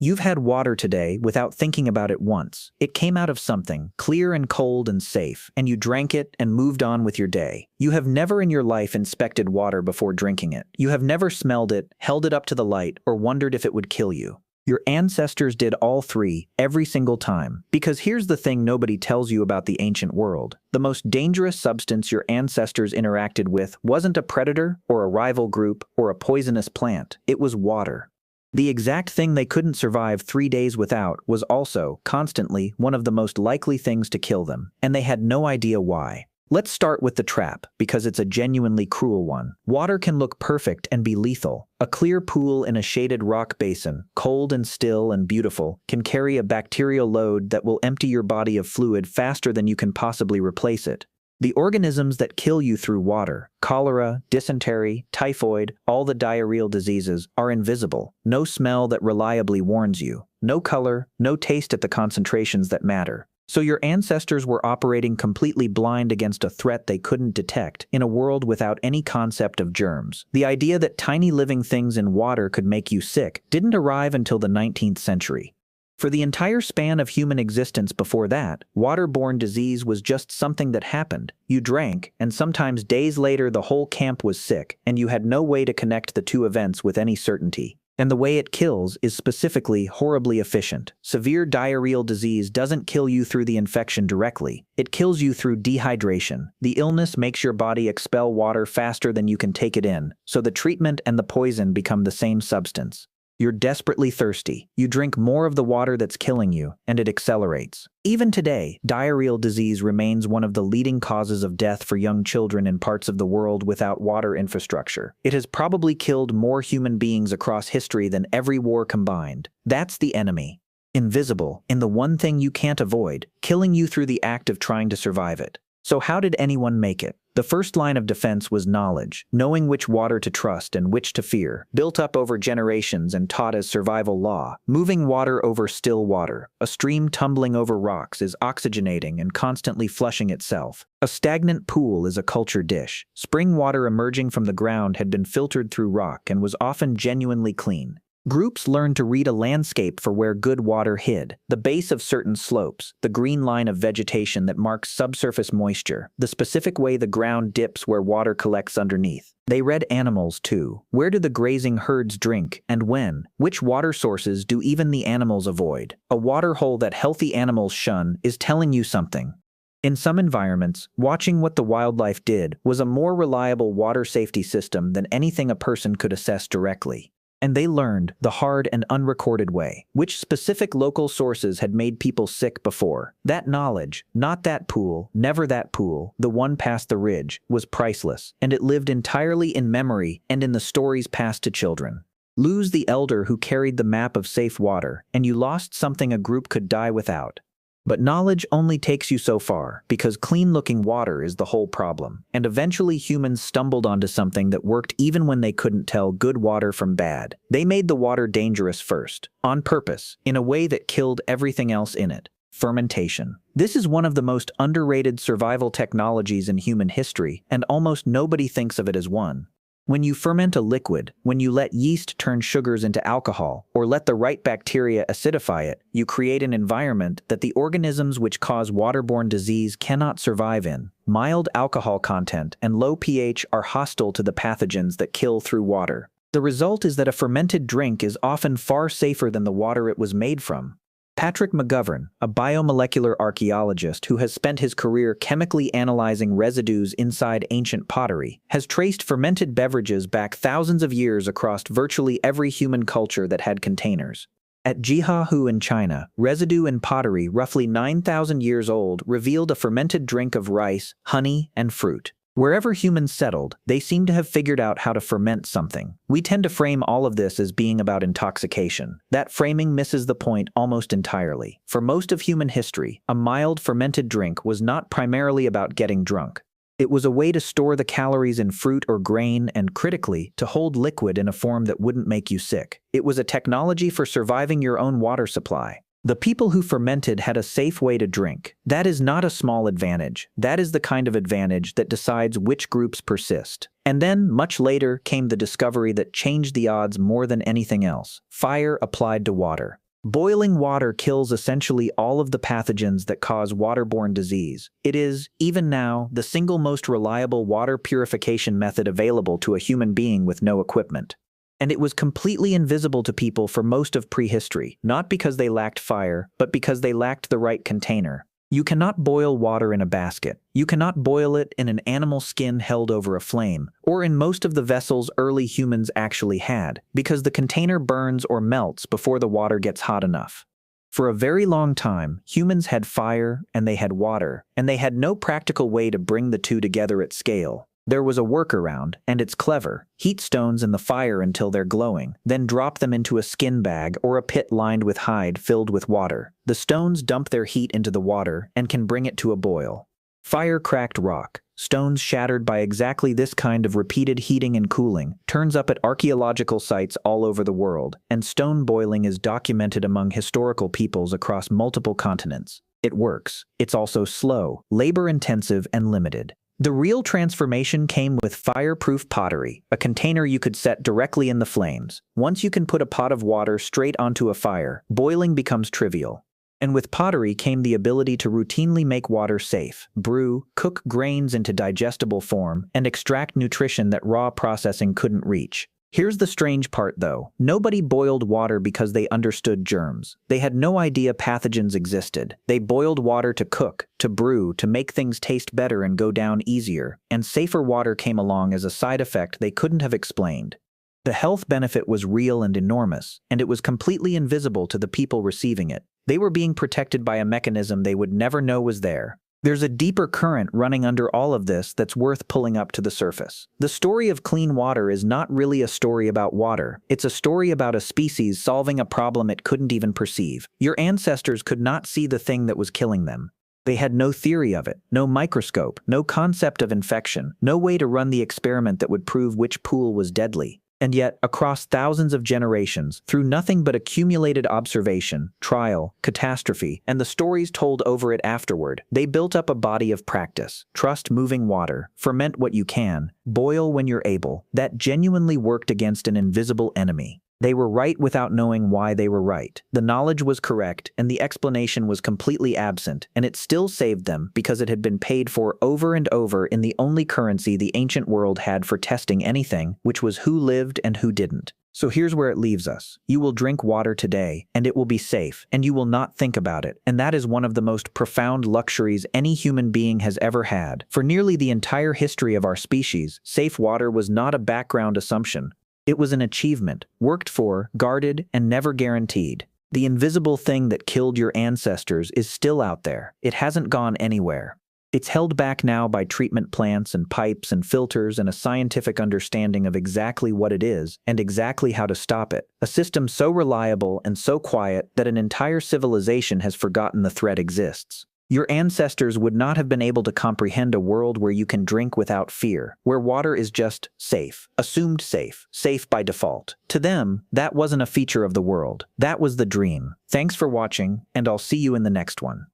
You've had water today without thinking about it once. It came out of something, clear and cold and safe, and you drank it and moved on with your day. You have never in your life inspected water before drinking it. You have never smelled it, held it up to the light, or wondered if it would kill you. Your ancestors did all three, every single time. Because here's the thing nobody tells you about the ancient world. The most dangerous substance your ancestors interacted with wasn't a predator, or a rival group, or a poisonous plant. It was water. The exact thing they couldn't survive 3 days without was also, constantly, one of the most likely things to kill them, and they had no idea why. Let's start with the trap, because it's a genuinely cruel one. Water can look perfect and be lethal. A clear pool in a shaded rock basin, cold and still and beautiful, can carry a bacterial load that will empty your body of fluid faster than you can possibly replace it. The organisms that kill you through water, cholera, dysentery, typhoid, all the diarrheal diseases, are invisible. No smell that reliably warns you. No color, no taste at the concentrations that matter. So your ancestors were operating completely blind against a threat they couldn't detect in a world without any concept of germs. The idea that tiny living things in water could make you sick didn't arrive until the 19th century. For the entire span of human existence before that, waterborne disease was just something that happened. You drank, and sometimes days later the whole camp was sick, and you had no way to connect the two events with any certainty. And the way it kills is specifically horribly efficient. Severe diarrheal disease doesn't kill you through the infection directly. It kills you through dehydration. The illness makes your body expel water faster than you can take it in, so the treatment and the poison become the same substance. You're desperately thirsty. You drink more of the water that's killing you, and it accelerates. Even today, diarrheal disease remains one of the leading causes of death for young children in parts of the world without water infrastructure. It has probably killed more human beings across history than every war combined. That's the enemy. Invisible, in the one thing you can't avoid, killing you through the act of trying to survive it. So how did anyone make it? The first line of defense was knowledge, knowing which water to trust and which to fear, built up over generations and taught as survival law. Moving water over still water. A stream tumbling over rocks is oxygenating and constantly flushing itself. A stagnant pool is a culture dish. Spring water emerging from the ground had been filtered through rock and was often genuinely clean. Groups learned to read a landscape for where good water hid, the base of certain slopes, the green line of vegetation that marks subsurface moisture, the specific way the ground dips where water collects underneath. They read animals too. Where do the grazing herds drink, and when? Which water sources do even the animals avoid? A water hole that healthy animals shun is telling you something. In some environments, watching what the wildlife did was a more reliable water safety system than anything a person could assess directly. And they learned, the hard and unrecorded way, which specific local sources had made people sick before. That knowledge, not that pool, never that pool, the one past the ridge, was priceless, and it lived entirely in memory and in the stories passed to children. Lose the elder who carried the map of safe water, and you lost something a group could die without. But knowledge only takes you so far, because clean-looking water is the whole problem. And eventually humans stumbled onto something that worked even when they couldn't tell good water from bad. They made the water dangerous first, on purpose, in a way that killed everything else in it. Fermentation. This is one of the most underrated survival technologies in human history, and almost nobody thinks of it as one. When you ferment a liquid, when you let yeast turn sugars into alcohol, or let the right bacteria acidify it, you create an environment that the organisms which cause waterborne disease cannot survive in. Mild alcohol content and low pH are hostile to the pathogens that kill through water. The result is that a fermented drink is often far safer than the water it was made from. Patrick McGovern, a biomolecular archaeologist who has spent his career chemically analyzing residues inside ancient pottery, has traced fermented beverages back thousands of years across virtually every human culture that had containers. At Jiahu in China, residue in pottery roughly 9,000 years old revealed a fermented drink of rice, honey, and fruit. Wherever humans settled, they seem to have figured out how to ferment something. We tend to frame all of this as being about intoxication. That framing misses the point almost entirely. For most of human history, a mild fermented drink was not primarily about getting drunk. It was a way to store the calories in fruit or grain and, critically, to hold liquid in a form that wouldn't make you sick. It was a technology for surviving your own water supply. The people who fermented had a safe way to drink. That is not a small advantage. That is the kind of advantage that decides which groups persist. And then, much later, came the discovery that changed the odds more than anything else: fire applied to water. Boiling water kills essentially all of the pathogens that cause waterborne disease. It is, even now, the single most reliable water purification method available to a human being with no equipment. And it was completely invisible to people for most of prehistory, not because they lacked fire, but because they lacked the right container. You cannot boil water in a basket. You cannot boil it in an animal skin held over a flame, or in most of the vessels early humans actually had, because the container burns or melts before the water gets hot enough. For a very long time, humans had fire and they had water, and they had no practical way to bring the two together at scale. There was a workaround, and it's clever. Heat stones in the fire until they're glowing, then drop them into a skin bag or a pit lined with hide filled with water. The stones dump their heat into the water and can bring it to a boil. Fire cracked rock, stones shattered by exactly this kind of repeated heating and cooling, turns up at archaeological sites all over the world, and stone boiling is documented among historical peoples across multiple continents. It works. It's also slow, labor-intensive, and limited. The real transformation came with fireproof pottery, a container you could set directly in the flames. Once you can put a pot of water straight onto a fire, boiling becomes trivial. And with pottery came the ability to routinely make water safe, brew, cook grains into digestible form, and extract nutrition that raw processing couldn't reach. Here's the strange part though. Nobody boiled water because they understood germs. They had no idea pathogens existed. They boiled water to cook, to brew, to make things taste better and go down easier, and safer water came along as a side effect they couldn't have explained. The health benefit was real and enormous, and it was completely invisible to the people receiving it. They were being protected by a mechanism they would never know was there. There's a deeper current running under all of this that's worth pulling up to the surface. The story of clean water is not really a story about water. It's a story about a species solving a problem it couldn't even perceive. Your ancestors could not see the thing that was killing them. They had no theory of it, no microscope, no concept of infection, no way to run the experiment that would prove which pool was deadly. And yet, across thousands of generations, through nothing but accumulated observation, trial, catastrophe, and the stories told over it afterward, they built up a body of practice. Trust moving water, ferment what you can, boil when you're able, that genuinely worked against an invisible enemy. They were right without knowing why they were right. The knowledge was correct, and the explanation was completely absent, and it still saved them because it had been paid for over and over in the only currency the ancient world had for testing anything, which was who lived and who didn't. So here's where it leaves us. You will drink water today, and it will be safe, and you will not think about it, and that is one of the most profound luxuries any human being has ever had. For nearly the entire history of our species, safe water was not a background assumption. It was an achievement, worked for, guarded, and never guaranteed. The invisible thing that killed your ancestors is still out there. It hasn't gone anywhere. It's held back now by treatment plants and pipes and filters and a scientific understanding of exactly what it is and exactly how to stop it. A system so reliable and so quiet that an entire civilization has forgotten the threat exists. Your ancestors would not have been able to comprehend a world where you can drink without fear, where water is just safe, assumed safe, safe by default. To them, that wasn't a feature of the world. That was the dream. Thanks for watching, and I'll see you in the next one.